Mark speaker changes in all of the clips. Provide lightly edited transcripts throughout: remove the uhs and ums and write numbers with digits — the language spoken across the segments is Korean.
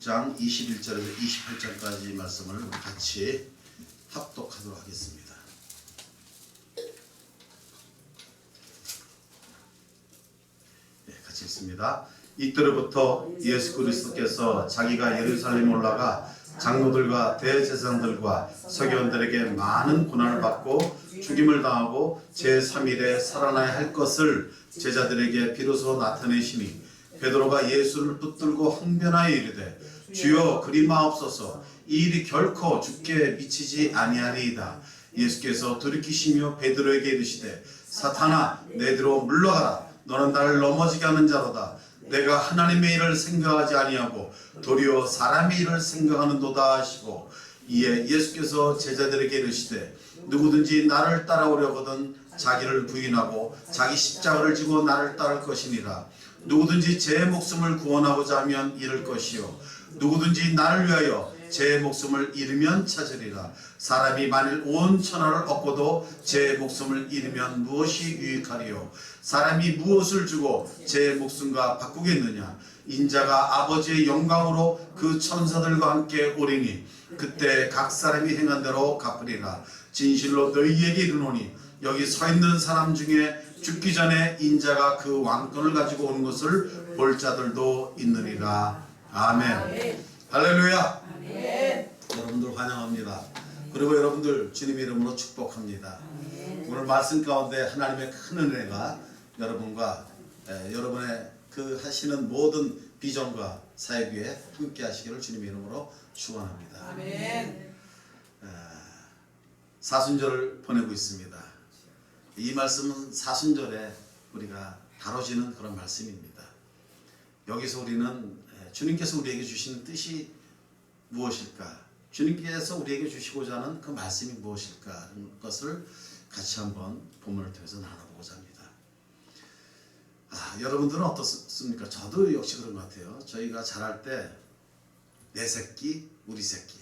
Speaker 1: 장 21절에서 28절까지 말씀을 같이 합독하도록 하겠습니다. 네, 같이 읽습니다. 이때로부터 예수 그리스도께서 자기가 예루살렘에 올라가 장로들과 대제사장들과 서기관들에게 많은 고난을 받고 죽임을 당하고 제3일에 살아나야 할 것을 제자들에게 비로소 나타내시니 베드로가 예수를 붙들고 항변하여 이르되 주여 그리 마옵소서 이 일이 결코 주께 미치지 아니하리이다. 예수께서 돌이키시며 베드로에게 이르시되 사탄아 내게로 물러가라. 너는 나를 넘어지게 하는 자로다. 내가 하나님의 일을 생각하지 아니하고 도리어 사람의 일을 생각하는도다 하시고 이에 예수께서 제자들에게 이르시되 누구든지 나를 따라오려거든 자기를 부인하고 자기 십자가를 지고 나를 따를 것이니라. 누구든지 제 목숨을 구원하고자 하면 잃을 것이요 누구든지 나를 위하여 제 목숨을 잃으면 찾으리라. 사람이 만일 온 천하를 얻고도 제 목숨을 잃으면 무엇이 유익하리요? 사람이 무엇을 주고 제 목숨과 바꾸겠느냐? 인자가 아버지의 영광으로 그 천사들과 함께 오리니 그때 각 사람이 행한 대로 갚으리라. 진실로 너희에게 이르노니 여기 서 있는 사람 중에 죽기 전에 인자가 그 왕권을 가지고 오는 것을 볼 자들도 있느니라. 아멘. 할렐루야. 아멘. 여러분들 환영합니다. 그리고 여러분들 주님의 이름으로 축복합니다. 오늘 말씀 가운데 하나님의 큰 은혜가 여러분과 여러분의 그 하시는 모든 비전과 사역 위에 함께 하시기를 주님의 이름으로 축원합니다.
Speaker 2: 아멘.
Speaker 1: 사순절을 보내고 있습니다. 이 말씀은 사순절에 우리가 다뤄지는 그런 말씀입니다. 여기서 우리는 주님께서 우리에게 주신 뜻이 무엇일까? 주님께서 우리에게 주시고자 하는 그 말씀이 무엇일까? 하는 것을 같이 한번 본문을 통해서 나눠보고자 합니다. 여러분들은 어떻습니까? 저도 역시 그런 것 같아요. 저희가 자랄 때 내 새끼, 우리 새끼,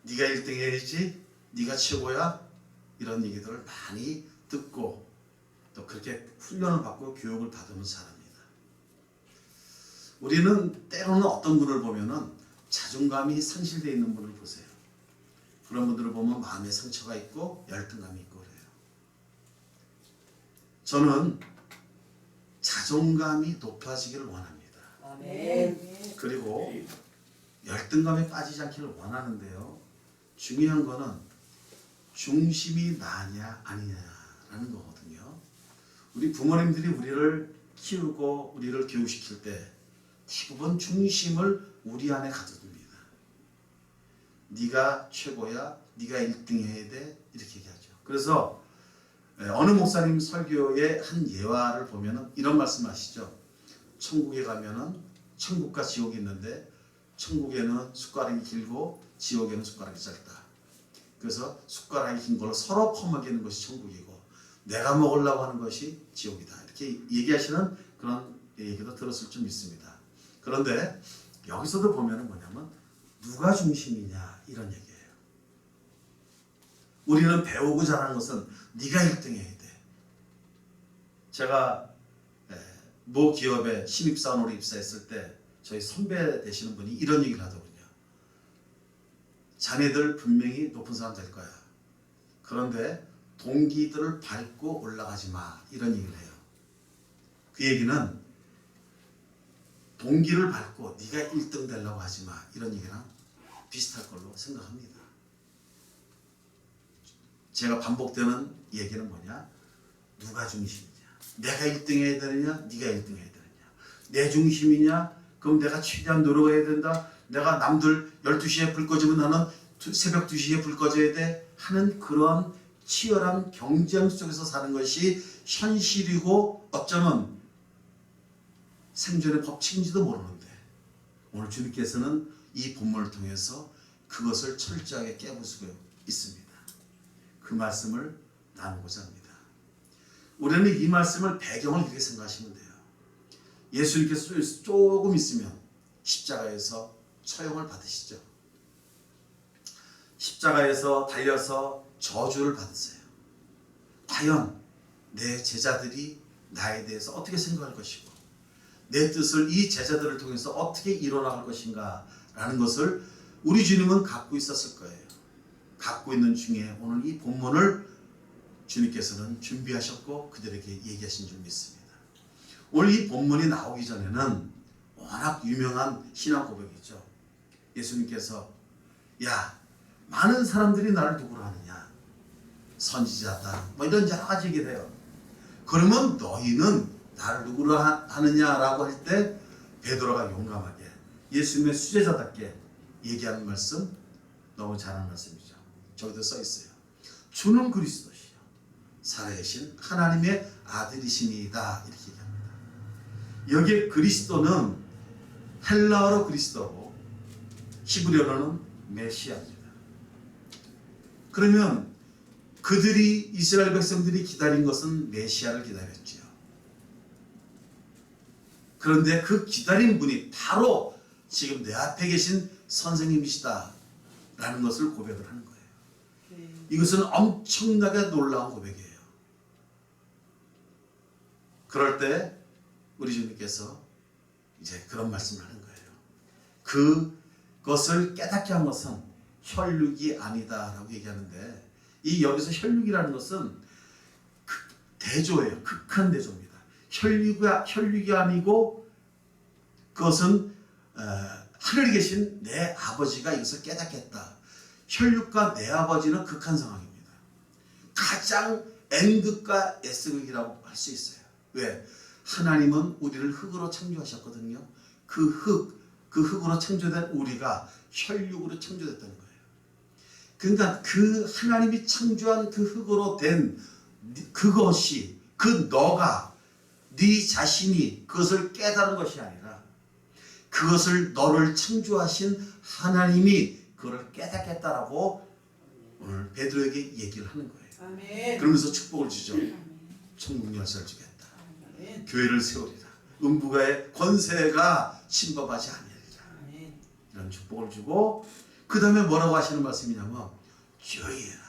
Speaker 1: 네가 1등 해야지, 네가 최고야, 이런 얘기들을 많이 듣고 또 그렇게 훈련을 받고 교육을 받으면서 자랍니다. 우리는 때로는 어떤 분을 보면은 자존감이 상실되어 있는 분을 보세요. 그런 분들을 보면 마음에 상처가 있고 열등감이 있고 그래요. 저는 자존감이 높아지기를 원합니다.
Speaker 2: 아멘.
Speaker 1: 그리고 열등감에 빠지지 않기를 원하는데요. 중요한 거는 중심이 나냐 아니냐라는 거거든요. 우리 부모님들이 우리를 키우고 우리를 교육시킬 때 대부분 중심을 우리 안에 가둬둡니다. 네가 최고야, 네가 1등 해야 돼, 이렇게 얘기하죠. 그래서 어느 목사님 설교의 한 예화를 보면은 이런 말씀하시죠. 천국에 가면은 천국과 지옥이 있는데 천국에는 숟가락이 길고 지옥에는 숟가락이 짧다. 그래서 숟가락이 긴 걸로 서로 퍼먹이는 것이 천국이고 내가 먹으려고 하는 것이 지옥이다. 이렇게 얘기하시는 그런 얘기도 들었을 줄 믿습니다. 그런데 여기서도 보면은 뭐냐면 누가 중심이냐 이런 얘기예요. 우리는 배우고 자라는 것은 네가 1등 해야 돼. 제가 모 기업에 신입사원으로 입사했을 때 저희 선배 되시는 분이 이런 얘기를 하더군요. 자네들 분명히 높은 사람 될 거야. 그런데 동기들을 밟고 올라가지 마. 이런 얘기를 해요. 그 얘기는 동기를 밟고 네가 1등 되려고 하지 마. 이런 얘기랑 비슷할 걸로 생각합니다. 제가 반복되는 얘기는 뭐냐? 누가 중심이냐? 내가 1등 해야 되느냐? 네가 1등 해야 되느냐? 내 중심이냐? 그럼 내가 최대한 노력해야 된다? 내가 남들 12시에 불 꺼지면 나는 새벽 2시에 불 꺼져야 돼? 하는 그런 치열한 경쟁 속에서 사는 것이 현실이고 어쩌면 생존의 법칙인지도 모르는데 오늘 주님께서는 이 본문을 통해서 그것을 철저하게 깨부수고 있습니다. 그 말씀을 나누고자 합니다. 우리는 이 말씀을 배경을 이렇게 생각하시면 돼요. 예수님께서 조금 있으면 십자가에서 처형을 받으시죠. 십자가에서 달려서 저주를 받으세요. 과연 내 제자들이 나에 대해서 어떻게 생각할 것이고 내 뜻을 이 제자들을 통해서 어떻게 이뤄나갈 것인가 라는 것을 우리 주님은 갖고 있었을 거예요. 갖고 있는 중에 오늘 이 본문을 주님께서는 준비하셨고 그들에게 얘기하신 줄 믿습니다. 오늘 이 본문이 나오기 전에는 워낙 유명한 신앙 고백이죠. 예수님께서 야, 많은 사람들이 나를 누구로 하느냐? 선지자다. 뭐 이런 여러 가지 얘기를 해요. 그러면 너희는 나를 누구로 하느냐라고 할 때 베드로가 용감하게 예수님의 수제자답게 얘기하는 말씀 너무 잘하는 말씀이죠. 저기도 써 있어요. 주는 그리스도시요 살아계신 하나님의 아들이시니이다 이렇게 얘기합니다. 여기에 그리스도는 헬라어로 그리스도고 히브리어로는 메시아입니다. 그러면 그들이 이스라엘 백성들이 기다린 것은 메시아를 기다렸죠. 그런데 그 기다린 분이 바로 지금 내 앞에 계신 선생님이시다 라는 것을 고백을 하는 거예요. 이것은 엄청나게 놀라운 고백이에요. 그럴 때 우리 주님께서 이제 그런 말씀을 하는 거예요. 그것을 깨닫게 한 것은 혈육이 아니다라고 얘기하는데 이 여기서 혈육이라는 것은 대조예요. 극한 대조입니다. 혈육이 아니고 그것은 하늘에 계신 내 아버지가 이것을 깨닫게 했다. 혈육과 내 아버지는 극한 상황입니다. 가장 N극과 S극이라고 할 수 있어요. 왜? 하나님은 우리를 흙으로 창조하셨거든요. 그 흙으로 창조된 우리가 혈육으로 창조됐다는 거예요. 그러니까 그 하나님이 창조한 그 흙으로 된 그것이 그 너가 네 자신이 그것을 깨달은 것이 아니라 그것을 너를 창조하신 하나님이 그걸 깨닫겠다라고 오늘 베드로에게 얘기를 하는 거예요.
Speaker 2: 아멘.
Speaker 1: 그러면서 축복을 주죠. 천국 열쇠를 주겠다.
Speaker 2: 아멘.
Speaker 1: 교회를 세우리라. 음부가의 권세가 침범하지 아니하리라.
Speaker 2: 아멘.
Speaker 1: 이런 축복을 주고 그 다음에 뭐라고 하시는 말씀이냐면 조용히 해라.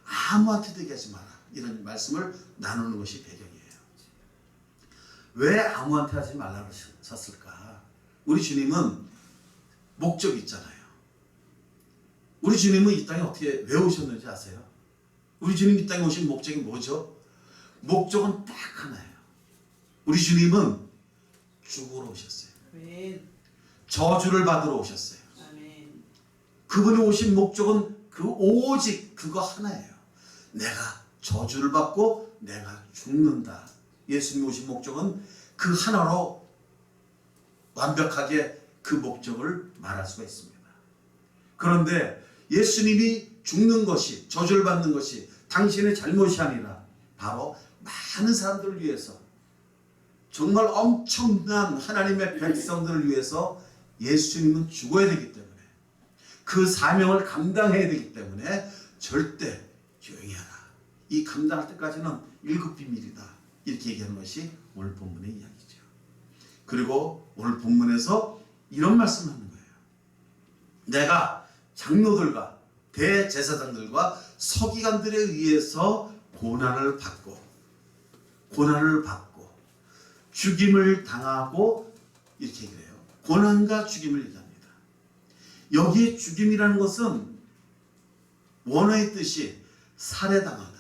Speaker 1: 아무한테도 얘기하지 마라. 이런 말씀을 나누는 것이 배경이에요. 왜 아무한테 하지 말라고 하셨을까? 우리 주님은 목적이 있잖아요. 우리 주님은 이 땅에 어떻게 왜 오셨는지 아세요? 우리 주님 이 땅에 오신 목적이 뭐죠? 목적은 딱 하나예요. 우리 주님은 죽으러 오셨어요.
Speaker 2: 아멘.
Speaker 1: 저주를 받으러 오셨어요.
Speaker 2: 아멘.
Speaker 1: 그분이 오신 목적은 오직 그거 하나예요. 내가 저주를 받고 내가 죽는다. 예수님이 오신 목적은 그 하나로 완벽하게 그 목적을 말할 수가 있습니다. 그런데 예수님이 죽는 것이 저주를 받는 것이 당신의 잘못이 아니라 바로 많은 사람들을 위해서 정말 엄청난 하나님의 백성들을 위해서 예수님은 죽어야 되기 때문에 그 사명을 감당해야 되기 때문에 절대 조용히 하라. 이 감당할 때까지는 1급 비밀이다. 이렇게 얘기하는 것이 오늘 본문의 이야기죠. 그리고 오늘 본문에서 이런 말씀을 하는 거예요. 내가 장로들과 대제사장들과 서기관들에 의해서 고난을 받고 죽임을 당하고 이렇게 얘기를 해요. 고난과 죽임을 얘기합니다. 여기에 죽임이라는 것은 원어의 뜻이 살해당하다,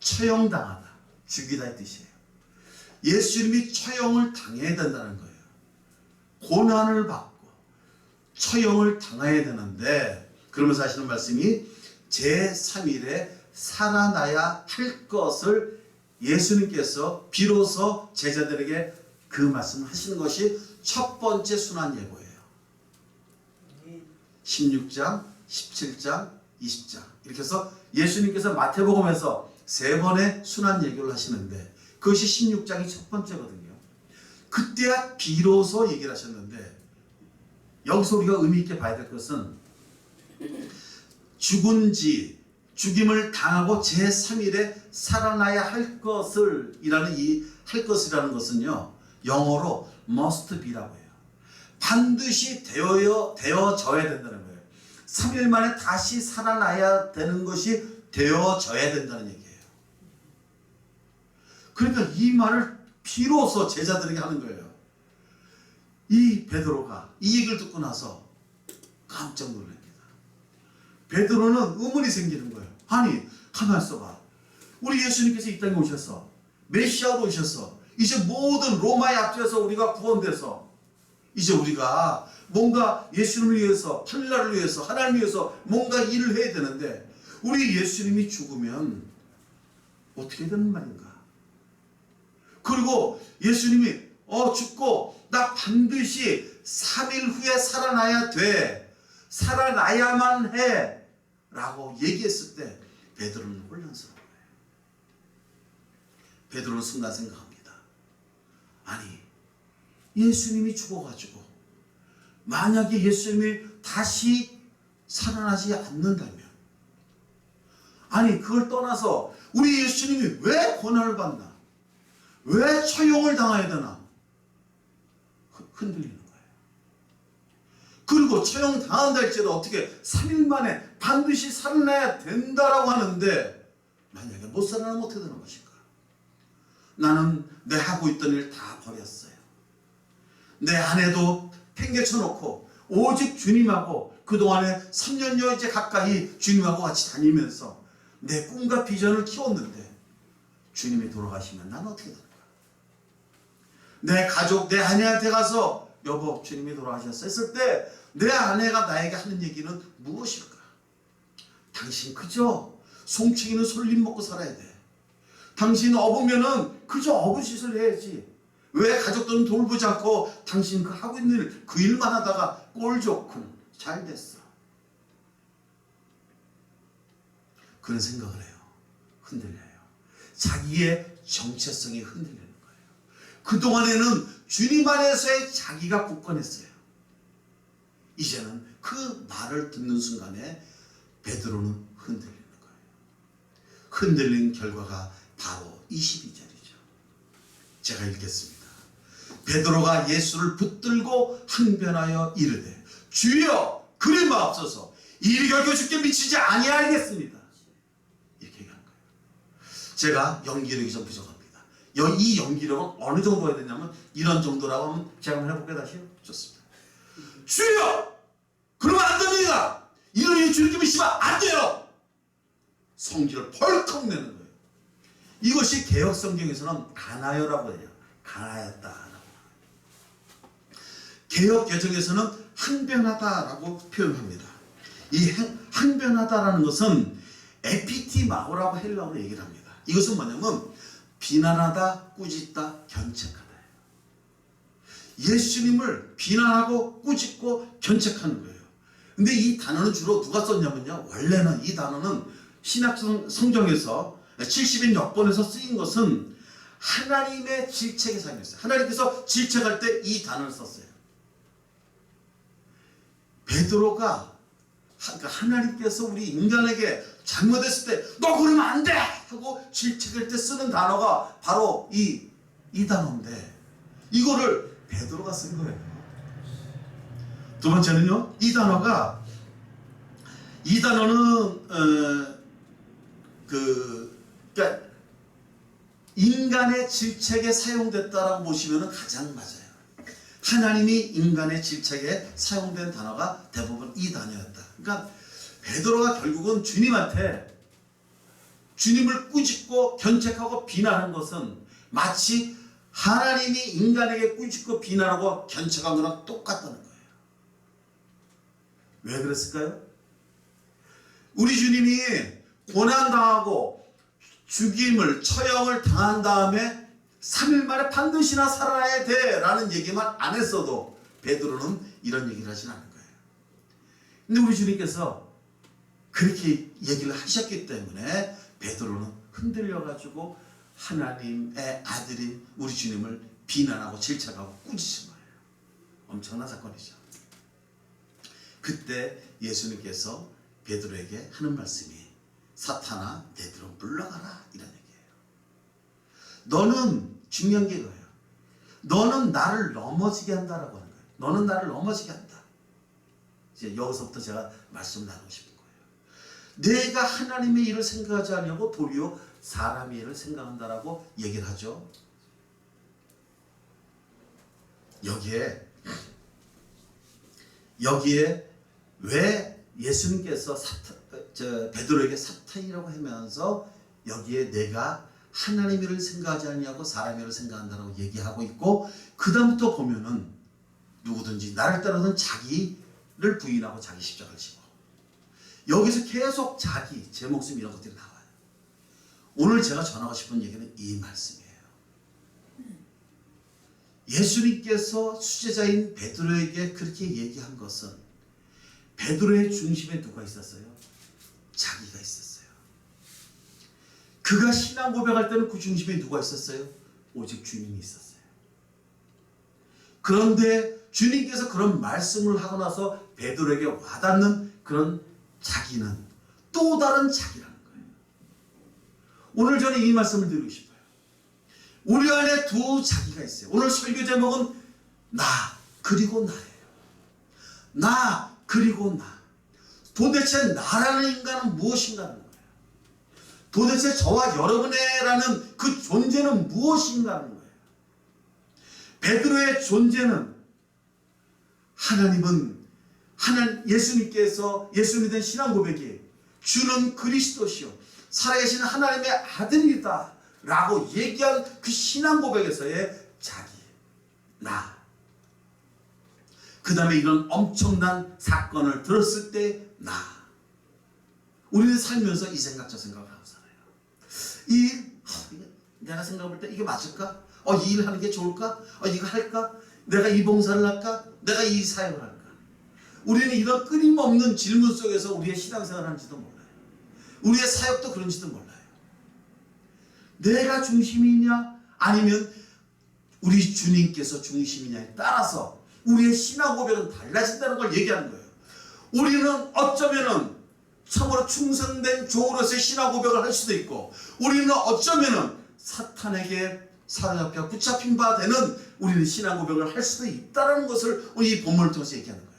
Speaker 1: 처형당하다, 죽이다의 뜻이에요. 예수님이 처형을 당해야 된다는 거예요. 고난을 받고 처형을 당해야 되는데 그러면서 하시는 말씀이 제3일에 살아나야 할 것을 예수님께서 비로소 제자들에게 그 말씀을 하시는 것이 첫 번째 순환 예고예요. 16장, 17장, 20장 이렇게 해서 예수님께서 마태복음에서 3번의 순환 예고를 하시는데 그것이 16장이 첫 번째거든요. 그때야 비로소 얘기를 하셨는데 여기서 우리가 의미 있게 봐야 될 것은 죽은 지 죽임을 당하고 제3일에 살아나야 할 것을 이라는 이 할 것이라는 것은요 영어로 must be라고 해요. 반드시 되어져야 된다는 거예요. 3일 만에 다시 살아나야 되는 것이 되어져야 된다는 얘기예요. 그러니까 이 말을 비로소 제자들에게 하는 거예요. 이 베드로가 이 얘기를 듣고 나서 깜짝 놀랍니다. 베드로는 의문이 생기는 거예요. 아니, 가만 있어봐. 우리 예수님께서 이 땅에 오셔서 메시아로 오셔서 이제 모든 로마의 압제에서 우리가 구원돼서 이제 우리가 뭔가 예수님을 위해서, 하늘나라를 위해서, 하나님을 위해서 뭔가 일을 해야 되는데 우리 예수님이 죽으면 어떻게 되는 말인가? 그리고 예수님이 죽고 나 반드시 3일 후에 살아나야 돼. 살아나야만 해. 라고 얘기했을 때 베드로는 혼란스러운 거예요. 베드로는 순간 생각합니다. 아니, 예수님이 죽어가지고 만약에 예수님이 다시 살아나지 않는다면, 아니 그걸 떠나서 우리 예수님이 왜 고난을 받나? 왜 처형을 당해야 되나? 흔들리는 거예요. 그리고 처형 당한다 할지라도 어떻게 3일 만에 반드시 살아나야 된다라고 하는데 만약에 못 살아나면 어떻게 되는 것인가? 나는 내 하고 있던 일 다 버렸어요. 내 아내도 팽개쳐놓고 오직 주님하고 그동안에 3년여 이제 가까이 주님하고 같이 다니면서 내 꿈과 비전을 키웠는데 주님이 돌아가시면 난 어떻게 될까? 내 가족, 내 아내한테 가서 여보 주님이 돌아가셨어 했을 때 내 아내가 나에게 하는 얘기는 무엇일까? 당신 그저 송충이는 솔잎 먹고 살아야 돼. 당신 업으면은 그저 업으시을 해야지. 왜 가족들은 돌보지 않고 당신 그 하고 있는 일, 그 일만 하다가 꼴 좋군. 잘 됐어. 그런 생각을 해요. 흔들려요. 자기의 정체성이 흔들리는 거예요. 그동안에는 주님 안에서의 자기가 굳건했어요. 이제는 그 말을 듣는 순간에 베드로는 흔들리는 거예요. 흔들린 결과가 바로 22절이죠. 제가 읽겠습니다. 베드로가 예수를 붙들고 항변하여 이르되 주여 그리 마옵소서 이 결코 주께 미치지 아니하겠습니다. 이렇게 얘기한 거예요. 제가 연기력이 좀 부족합니다. 이 연기력은 어느 정도 해야 되냐면 이런 정도라고 하면 제가 한번 해볼게요. 다시요. 좋습니다. 주여 그러면 안 됩니다. 이런 일이 주님께 미치면 안 돼요. 성질을 벌컥 내는 거예요. 이것이 개혁 성경에서는 가나요라고 해요. 가나였다라고. 개혁 개정에서는 항변하다라고 표현합니다. 이 항변하다라는 것은 에피티마오라고 헬라어로 얘기를 합니다. 이것은 뭐냐면 비난하다, 꾸짖다, 견책하다. 예수님을 비난하고 꾸짖고 견책하는 거예요. 근데 이 단어는 주로 누가 썼냐면요. 원래는 이 단어는 신약 성경에서 70인 역본에서 쓰인 것은 하나님의 질책에 사용했어요. 하나님께서 질책할 때 이 단어를 썼어요. 베드로가 하나님께서 우리 인간에게 잘못했을 때 너 그러면 안 돼! 하고 질책할 때 쓰는 단어가 바로 이 단어인데 이거를 베드로가 쓴 거예요. 두 번째는요. 이 단어는 그러니까 인간의 질책에 사용됐다라고 보시면 가장 맞아요. 하나님이 인간의 질책에 사용된 단어가 대부분 이 단어였다. 그러니까 베드로가 결국은 주님한테 주님을 꾸짖고 견책하고 비난한 것은 마치 하나님이 인간에게 꾸짖고 비난하고 견책한 거랑 똑같다는 거예요. 왜 그랬을까요? 우리 주님이 고난당하고 죽임을, 처형을 당한 다음에 3일 만에 반드시나 살아야 돼 라는 얘기만 안 했어도 베드로는 이런 얘기를 하진 않은 거예요. 근데 우리 주님께서 그렇게 얘기를 하셨기 때문에 베드로는 흔들려가지고 하나님의 아들인 우리 주님을 비난하고 질책하고 꾸짖은 거예요. 엄청난 사건이죠. 그때 예수님께서 베드로에게 하는 말씀이 사탄아 내 뒤로 물러가라 이런 얘기예요. 너는 중요한 게 이거예요. 너는 나를 넘어지게 한다라고 하는 거예요. 너는 나를 넘어지게 한다. 이제 여기서부터 제가 말씀 나누고 싶은 거예요. 내가 하나님의 일을 생각하지 않으려고 도리어 사람의 일을 생각한다라고 얘기를 하죠. 여기에 여기에 왜 예수님께서 베드로에게 사탄이라고 하면서 여기에 내가 하나님의 일을 생각하지 않냐고 사람의 일을 생각한다고 얘기하고 있고, 그 다음부터 보면은 누구든지 나를 따르는 자기를 부인하고 자기 십자가를 지고, 여기서 계속 자기, 제 목숨 이런 것들이 나와요. 오늘 제가 전하고 싶은 얘기는 이 말씀이에요. 예수님께서 수제자인 베드로에게 그렇게 얘기한 것은 베드로의 중심에 누가 있었어요? 자기가 있었어요. 그가 신앙 고백할 때는 그 중심에 누가 있었어요? 오직 주님이 있었어요. 그런데 주님께서 그런 말씀을 하고 나서 베드로에게 와닿는 그런 자기는 또 다른 자기라는 거예요. 오늘 저는 이 말씀을 드리고 싶어요. 우리 안에 두 자기가 있어요. 오늘 설교 제목은 나 그리고 나예요. 나 그리고 나. 도대체 나라는 인간은 무엇인가는 거예요. 도대체 저와 여러분의라는 그 존재는 무엇인가는 거예요. 베드로의 존재는 예수님께서 예수님에 대한 신앙 고백이 주는 그리스도시요 살아계신 하나님의 아들이다 라고 얘기한 그 신앙 고백에서의 자기, 나. 그 다음에 이런 엄청난 사건을 들었을 때 나. 우리는 살면서 이 생각 저 생각을 하고 살아요. 내가 생각해볼 때 이게 맞을까? 이 일 하는 게 좋을까? 이거 할까? 내가 이 봉사를 할까? 내가 이 사역을 할까? 우리는 이런 끊임없는 질문 속에서 우리의 신앙생활을 하는지도 몰라요. 우리의 사역도 그런지도 몰라요. 내가 중심이냐 아니면 우리 주님께서 중심이냐에 따라서 우리의 신앙 고백은 달라진다는 걸 얘기하는 거예요. 우리는 어쩌면은 참으로 충성된 종으로서의 신앙 고백을 할 수도 있고, 우리는 어쩌면은 사탄에게 사로잡혀 붙잡힌 바 되는 우리는 신앙 고백을 할 수도 있다는 것을 이 본문을 통해서 얘기하는 거예요.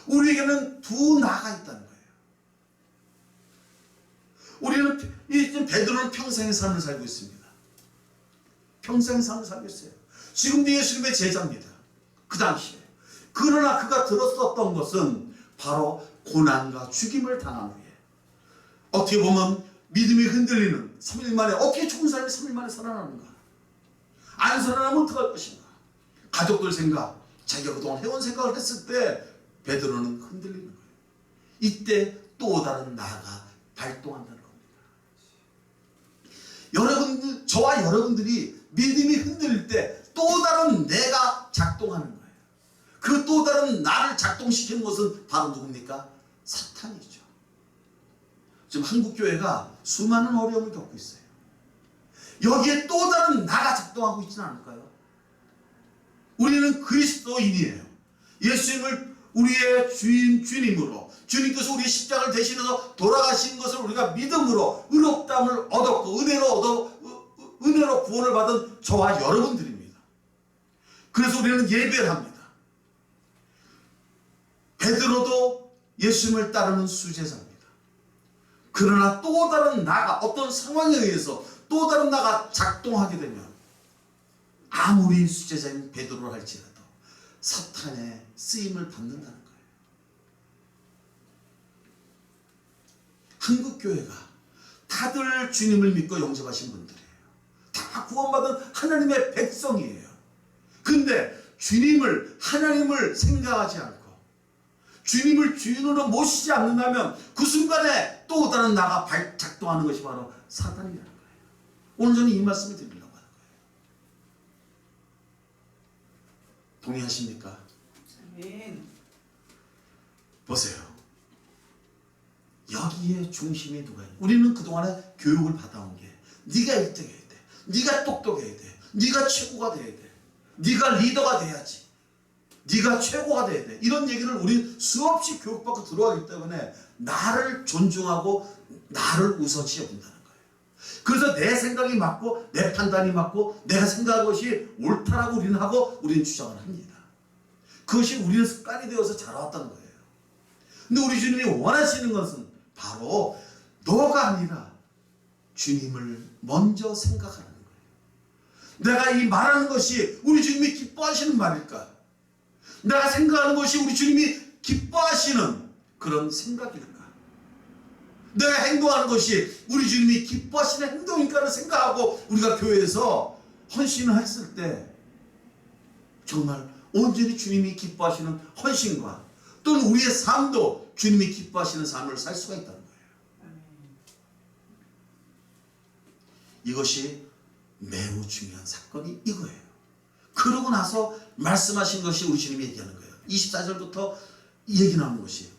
Speaker 1: 우리에게는 두 나가 있다는 거예요. 우리는 베드로는 평생의 삶을 살고 있습니다. 평생의 삶을 살고 있어요. 지금도 예수님의 제자입니다. 그 당시에. 그러나 그가 들었었던 것은 바로 고난과 죽임을 당한 후에, 어떻게 보면 믿음이 흔들리는 3일 만에, 어떻게 죽은 사람이 3일 만에 살아나는가? 안 살아나면 어떡할 것인가? 가족들 생각, 자기가 그동안 해온 생각을 했을 때 베드로는 흔들리는 거예요. 이때 또 다른 나가 발동한다는 겁니다. 여러분들, 저와 여러분들이 믿음이 흔들릴 때 또 다른 내가 작동하는 거예요. 그 또 다른 나를 작동시키는 것은 바로 누굽니까? 사탄이죠. 지금 한국교회가 수많은 어려움을 겪고 있어요. 여기에 또 다른 나가 작동하고 있지는 않을까요? 우리는 그리스도인이에요. 예수님을 우리의 주님으로, 주님께서 우리의 십자가를 대신해서 돌아가신 것을 우리가 믿음으로 의롭다함을 얻었고 은혜로 구원을 받은 저와 여러분들입니다. 그래서 우리는 예배를 합니다. 베드로도 예수님을 따르는 수제자입니다. 그러나 또 다른 나가, 어떤 상황에 의해서 또 다른 나가 작동하게 되면 아무리 수제자인 베드로를 할지라도 사탄의 쓰임을 받는다는 거예요. 한국교회가 다들 주님을 믿고 영접하신 분들이에요. 다 구원받은 하나님의 백성이에요. 근데 하나님을 생각하지 않고 주님을 주인으로 모시지 않는다면 그 순간에 또 다른 나가 작동하는 것이 바로 사탄이라는 거예요. 오늘 저는 이 말씀을 드리려고 하는 거예요. 동의하십니까?
Speaker 2: 아멘.
Speaker 1: 보세요. 여기에 중심이 누가 있냐? 우리는 그동안에 교육을 받아온 게 네가 1등 해야 돼. 네가 똑똑해야 돼. 네가 최고가 돼야 돼. 네가 리더가 돼야지. 네가 최고가 돼야 돼. 이런 얘기를 우리 수없이 교육받고 들어가기 때문에 나를 존중하고 나를 우선시 여긴다는 거예요. 그래서 내 생각이 맞고 내 판단이 맞고 내가 생각한 것이 옳다라고 우리는 주장을 합니다. 그것이 우리는 습관이 되어서 자라왔다는 거예요. 근데 우리 주님이 원하시는 것은 바로 너가 아니라 주님을 먼저 생각하는 거예요. 내가 이 말하는 것이 우리 주님이 기뻐하시는 말일까? 내가 생각하는 것이 우리 주님이 기뻐하시는 그런 생각일까? 내가 행동하는 것이 우리 주님이 기뻐하시는 행동인가를 생각하고 우리가 교회에서 헌신을 했을 때 정말 온전히 주님이 기뻐하시는 헌신과 또는 우리의 삶도 주님이 기뻐하시는 삶을 살 수가 있다는 거예요. 이것이 매우 중요한 사건이 이거예요. 그러고 나서 말씀하신 것이 우리 주님이 얘기하는 거예요. 24절부터 얘기 나오는 것이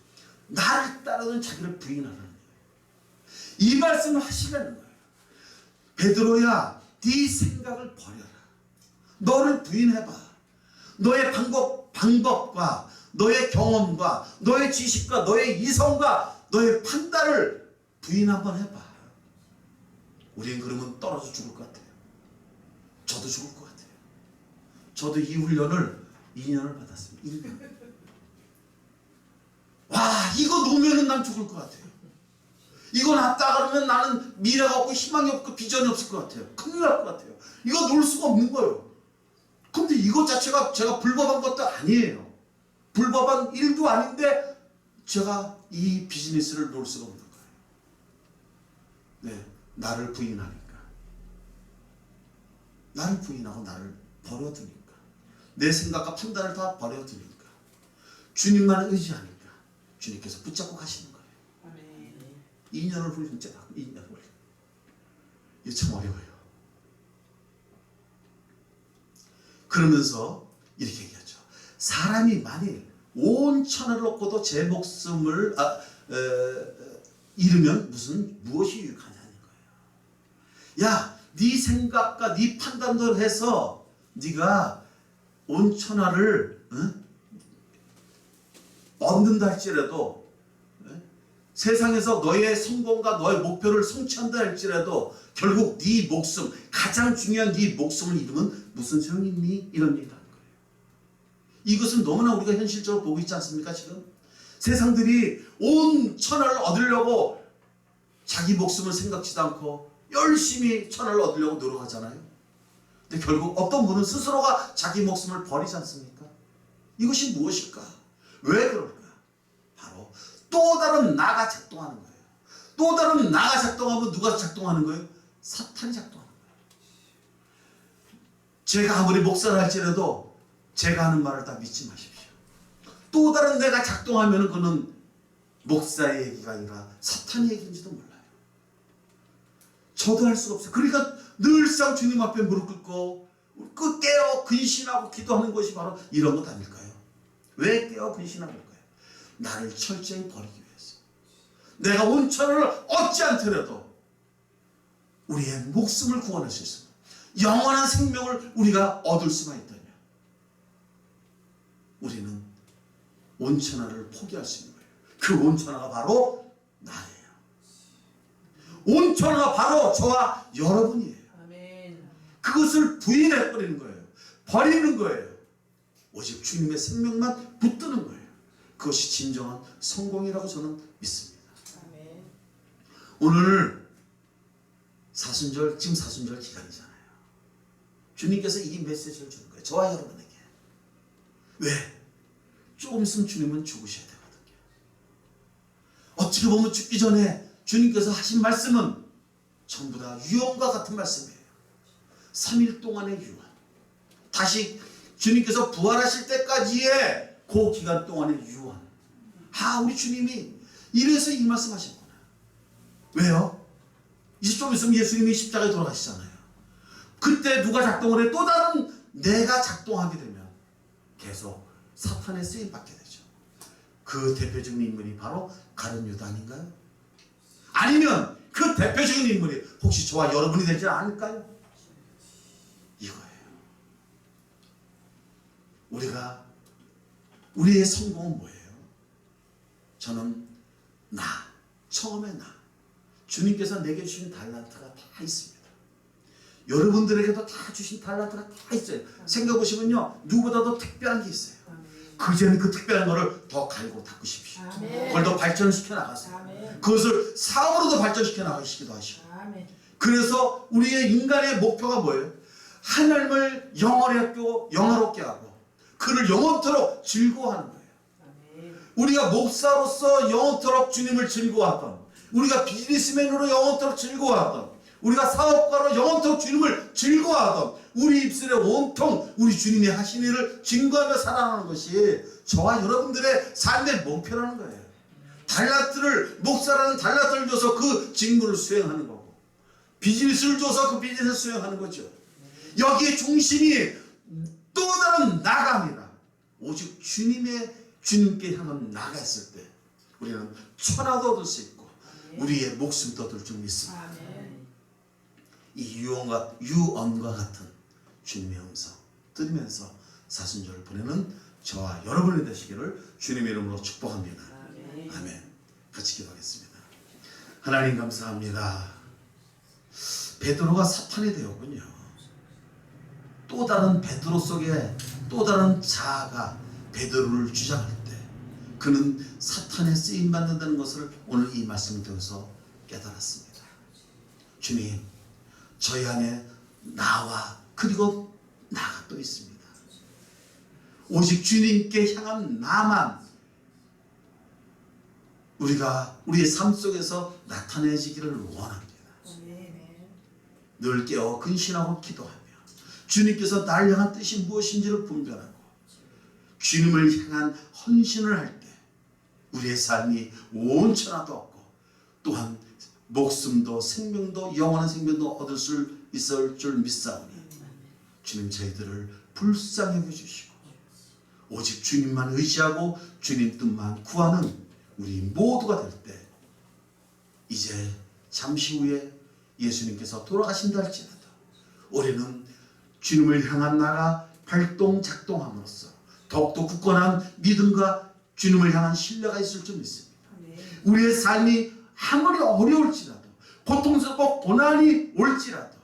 Speaker 1: 나를 따르는 자기를 부인하라는 거예요. 이 말씀을 하시라는 거예요. 베드로야, 네 생각을 버려라. 너를 부인해봐. 너의 방법과 너의 경험과 너의 지식과 너의 이성과 너의 판단을 부인 한번 해봐. 우리는 그러면 떨어져 죽을 것 같아요. 저도 죽을 것 같아요. 저도 이 훈련을 2년을 받았습니다. 2년. 와, 이거 놓으면 난 죽을 것 같아요. 이거 놨다 그러면 나는 미래가 없고 희망이 없고 비전이 없을 것 같아요. 큰일 날 것 같아요. 이거 놓을 수가 없는 거예요. 근데 이것 자체가 제가 불법한 것도 아니에요. 불법한 일도 아닌데 제가 이 비즈니스를 놓을 수가 없는 거예요. 네, 나를 부인하니까. 나를 부인하고 나를 버려두니까. 내 생각과 판단을 다 버려두니까. 주님만 의지하니까 주님께서 붙잡고 가시는 거예요. 2년을 훈련, 2년을 훈련. 이게 참 어려워요. 그러면서 이렇게 얘기하죠. 사람이 만일 온 천하를 얻고도 제 목숨을 잃으면 무엇이 유익하냐는 거예요. 야, 네 생각과 네 판단대로 해서 네가 온 천하를 얻는다 할지라도 세상에서 너의 성공과 너의 목표를 성취한다 할지라도 결국 네 목숨, 가장 중요한 네 목숨을 잃으면 무슨 소용이 있니? 이런 얘기를 하는 거예요. 이것은 너무나 우리가 현실적으로 보고 있지 않습니까? 지금 세상들이 온 천하를 얻으려고 자기 목숨을 생각지도 않고 열심히 천하를 얻으려고 노력하잖아요. 근데 결국 어떤 분은 스스로가 자기 목숨을 버리지 않습니까? 이것이 무엇일까? 왜 그럴까? 바로 또 다른 나가 작동하는 거예요. 또 다른 나가 작동하면 누가 작동하는 거예요? 사탄이 작동하는 거예요. 제가 아무리 목사를 할지라도 제가 하는 말을 다 믿지 마십시오. 또 다른 내가 작동하면 그는 목사의 얘기가 아니라 사탄의 얘기인지도 몰라요. 저도 할 수가 없어요. 그러니까 늘상 주님 앞에 무릎 꿇고 깨어 근신하고 기도하는 것이 바로 이런 것 아닐까요? 왜 깨어 근신하는 걸까요? 나를 철저히 버리기 위해서. 내가 온천을 얻지 않더라도 우리의 목숨을 구원할 수 있습니다. 영원한 생명을 우리가 얻을 수만 있다면 우리는 온천하를 포기할 수 있는 거예요. 그 온천하가 바로 나예요. 온천하가 바로 저와 여러분이에요.
Speaker 2: 아멘.
Speaker 1: 그것을 부인해버리는 거예요. 버리는 거예요. 오직 주님의 생명만 붙드는 거예요. 그것이 진정한 성공이라고 저는 믿습니다.
Speaker 2: 아멘.
Speaker 1: 오늘 사순절, 지금 사순절 기간이잖아요. 주님께서 이 메시지를 주는 거예요. 저와 여러분에게. 왜? 조금 있으면 주님은 죽으셔야 되거든요. 어떻게 보면 죽기 전에 주님께서 하신 말씀은 전부 다 유언과 같은 말씀이에요. 3일 동안의 유언. 다시 주님께서 부활하실 때까지의 그 기간 동안의 유언. 우리 주님이 이래서 이 말씀 하셨구나. 왜요? 이제 좀 있으면 예수님이 십자가에 돌아가시잖아요. 그때 누가 작동을 해? 또 다른 내가 작동하게 되면 계속 사탄의 쓰임 받게 되죠. 그 대표적인 인물이 바로 가룟 유다 아닌가요? 아니면 그 대표적인 인물이 혹시 저와 여러분이 되지 않을까요? 이거예요. 우리의 성공은 뭐예요? 저는 처음에 주님께서 내게 주신 달란트가 다 있습니다. 여러분들에게도 다 주신 달란트가 다 있어요. 생각해보시면요, 누구보다도 특별한 게 있어요. 그제는 그 특별한 거를 더 갈고 닦으십시오. 그걸 더 발전시켜 나가세요.
Speaker 2: 아멘.
Speaker 1: 그것을 사업으로도 발전시켜 나가시기도 하시고.
Speaker 2: 아멘.
Speaker 1: 그래서 우리의 인간의 목표가 뭐예요? 하나님을 영원롭게 하고 그를 영원토록 즐거워하는 거예요.
Speaker 2: 아멘.
Speaker 1: 우리가 목사로서 영원토록 주님을 즐거워하던, 우리가 비즈니스맨으로 영원토록 즐거워하던, 우리가 사업가로 영원토록 주님을 즐거워하던, 우리 입술에 온통 우리 주님이 하신 일을 증거하며 살아가는 것이 저와 여러분들의 삶의 목표라는 거예요. 달란트를, 목사라는 달란트를 줘서 그 직무를 수행하는 거고, 비즈니스를 줘서 그 비즈니스를 수행하는 거죠. 여기에 중심이 또 다른 나아갑니다. 오직 주님께 향한 나아갔을 때 우리는 천하도 얻을 수 있고 우리의 목숨도 얻을 줄 믿습니다. 이 유언과 같은 주님의 음성 들으면서 사순절을 보내는 저와 여러분이 되시기를 주님의 이름으로 축복합니다. 아멘. 같이 기도하겠습니다. 하나님 감사합니다. 베드로가 사탄이 되었군요. 또 다른 베드로 속에 또 다른 자아가 베드로를 주장할 때 그는 사탄에 쓰임 받는다는 것을 오늘 이 말씀을 통해서 깨달았습니다. 주님, 저희 안에 나와 그리고 나가 또 있습니다. 오직 주님께 향한 나만 우리가 우리의 삶 속에서 나타내지기를 원합니다. 늘 깨어 근신하고 기도하며 주님께서 날 향한 뜻이 무엇인지를 분별하고 주님을 향한 헌신을 할 때 우리의 삶이 온천하도 얻고 또한 목숨도 생명도 영원한 생명도 얻을 수 있을 줄 믿사오니 주님 저희들을 불쌍히 여겨주시고 오직 주님만 의지하고 주님 뜻만 구하는 우리 모두가 될 때 이제 잠시 후에 예수님께서 돌아가신다 할지라도 올해는 주님을 향한 나가 발동 작동함으로써 더욱더 굳건한 믿음과 주님을 향한 신뢰가 있을 줄 믿습니다. 우리의 삶이 아무리 어려울지라도 고통스럽고 고난이 올지라도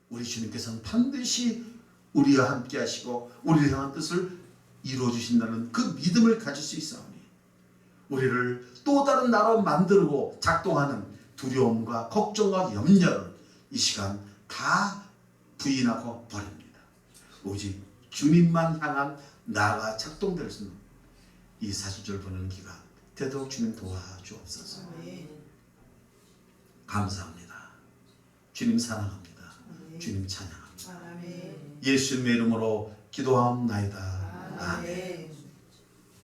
Speaker 1: 우리 주님께서는 반드시 우리와 함께 하시고 우리를 향한 뜻을 이루어 주신다는 그 믿음을 가질 수 있사오니 우리를 또 다른 나로 만들고 작동하는 두려움과 걱정과 염려를 이 시간 다 부인하고 버립니다. 오직 주님만 향한 나가 작동될 수 있는 이 사순절 보내는 기간 되도록 주님 도와주옵소서. 감사합니다. 주님 사랑합니다. 주님 찬양합니다. 예수님의 이름으로 기도하옵나이다. 아멘.